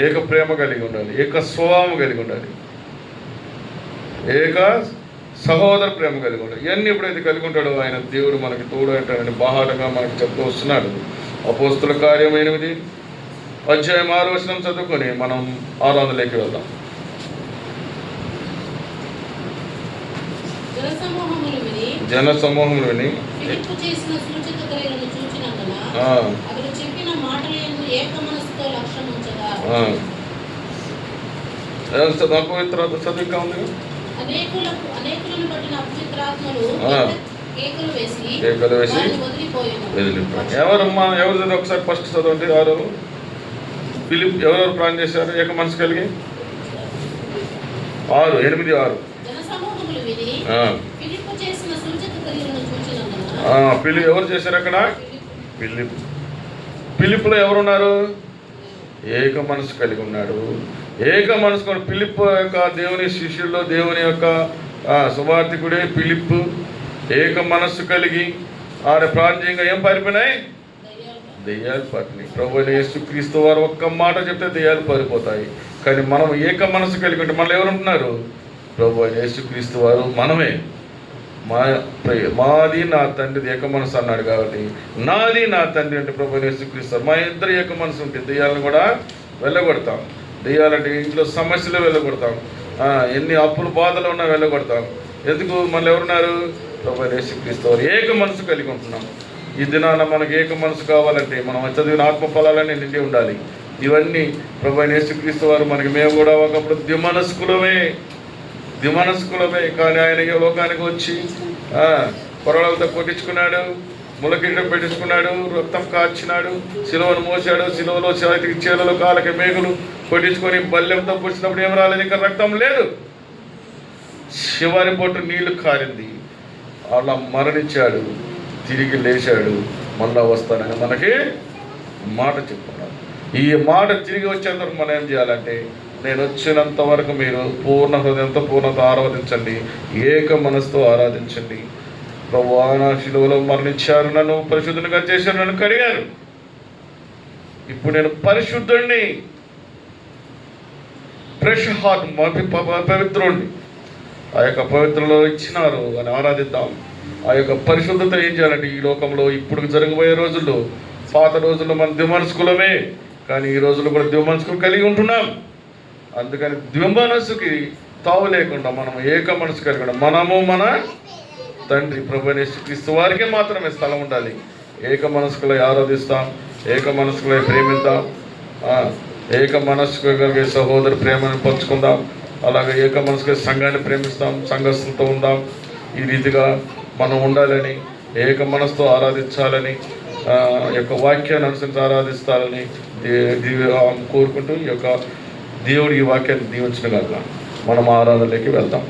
ఏక ప్రేమ కలిగి ఉండాలి, ఏక స్వభావం కలిగి ఉండాలి, ఏక సహోదర ప్రేమ కలిగి ఉండాలి. ఇవన్నీ ఎప్పుడైతే కలిగి ఉంటాడో ఆయన దేవుడు మనకి తోడు అంటాడని బాహాటంగా మనకి చెప్తూ వస్తున్నాడు. అపోస్తుల కార్యం 8వ అధ్యాయం 6వ వచనం చదువుకొని మనం ఆరాధనలోకి వెళ్దాం. జన సమూహములు విని అపవిత్రత చదువుగా ఉంది. కేకలు వేసి వదిలిపోయి. ఎవరమ్మా? ఎవరు చదువు ఒకసారి ఫస్ట్ చదవండి. ఫిలిప్ ఎవరెవరు ప్రాణం చేశారు ఏక మనసు కలిగి? 8 ఎవరు చేశారు అక్కడ? ఫిలిప్లో ఎవరున్నారు? ఏక మనసు కలిగి ఉన్నాడు. ఏక మనసు ఫిలిప్ యొక్క దేవుని శిష్యుల్లో దేవుని యొక్క సువార్థికుడే ఫిలిప్. ఏక మనస్సు కలిగి ఆడ ప్రాంతీయంగా ఏం పారిపోయినాయి? దెయ్యాలు పారినాయి. ప్రభువైన యేసుక్రీస్తు వారు ఒక్క మాట చెప్తే దెయ్యాలు పారిపోతాయి. కానీ మనం ఏక మనసు కలిగి ఉంటే మనలో ఎవరు ఉంటున్నారు? ప్రభువైన యేసుక్రీస్తు వారు మనమే. మాది నా తండ్రిది ఏక మనసు అన్నాడు కాబట్టి నాది నా తండ్రి అంటే ప్రభువైన యేసుక్రీస్తు. మా ఇద్దరు ఏక మనసు ఉంటే దెయ్యాలను కూడా వెళ్ళగొడతాం. దెయ్యాలంటే ఇంట్లో సమస్యలు వెళ్ళగొడతాం. ఎన్ని అప్పులు బాధలు ఉన్నా వెళ్ళగొడతాం. ఎందుకు? మళ్ళీ ఎవరున్నారు? ప్రభువైన యేసుక్రీస్తు వారు ఏక మనసు కలిగి ఉంటున్నాం. ఈ దినాన మనకి ఏక మనసు కావాలంటే మనం చదివిన ఆత్మ ఫలాలన్నీ నిండి ఉండాలి. ఇవన్నీ ప్రభువైన యేసుక్రీస్తు వారు మనకి, మేము కూడా ఒకప్పుడు ద్విమనస్కులమే కానీ ఆయన ఈ లోకానికి వచ్చి కొరలతో కొట్టించుకున్నాడు, ములకిండం పెట్టించుకున్నాడు, రక్తం కాచినాడు, సిలువను మోసాడు, సిలువలో చేతులు కాళ్ళకి మేకులు కొట్టించుకొని బల్లెంతో పుచ్చినప్పుడు ఏం రాలేదు, ఇంకా రక్తం లేదు, చివరి పొట్టు నీళ్లు కారింది, అలా మరణించాడు, తిరిగి లేచాడు, మళ్ళా వస్తానని మనకి మాట చెప్పుకున్నాడు. ఈ మాట తిరిగి వచ్చేందుకు మనం ఏం చేయాలంటే, నేను వచ్చినంత వరకు మీరు పూర్ణ హృదయంతో పూర్ణత ఆరాధించండి, ఏక మనసుతో ఆరాధించండి. ప్రభువా నా శిలువలో మరణించారు, నన్ను పరిశుద్ధునిగా చేశారు, నన్ను కడిగారు, ఇప్పుడు నేను పరిశుద్ధుడిని, ఫ్రెష్ హార్ట్, పవిత్రుడిని. ఆ యొక్క పవిత్రలో ఇచ్చినారు అని ఆరాధిద్దాం. ఆ యొక్క పరిశుద్ధత ఏం చేయాలంటే ఈ లోకంలో ఇప్పుడు జరగబోయే రోజుల్లో పాత రోజుల్లో మనం ద్విమనస్కులమే, కానీ ఈ రోజుల్లో కూడా ద్విమనస్కులు కలిగి ఉంటున్నాం. అందుకని ద్విమనస్సుకి తావు లేకుండా మనం ఏక మనసు కలిగి ఉండాలి. మనము మన తండ్రి ప్రభువైన యేసుక్రీస్తు వారికే మాత్రమే స్థలం ఉండాలి. ఏక మనస్కులై ఆరాధిస్తాం, ఏక మనస్కులై ప్రేమిద్దాం, ఏక మనస్సు కలిగే సహోదరు ప్రేమను పంచుకుందాం. అలాగే ఏక మనసుగా సంఘాన్ని ప్రేమిస్తాం, సంఘస్థులతో ఉందాం. ఈ రీతిగా మనం ఉండాలని, ఏక మనసుతో ఆరాధించాలని, యొక్క వాక్యాన్ని అనుసరించి ఆరాధిస్తారని కోరుకుంటూ ఈ యొక్క దేవుడి ఈ వాక్యాన్ని దీవించిన కాక మనం ఆరాధనలోకి వెళ్తాం.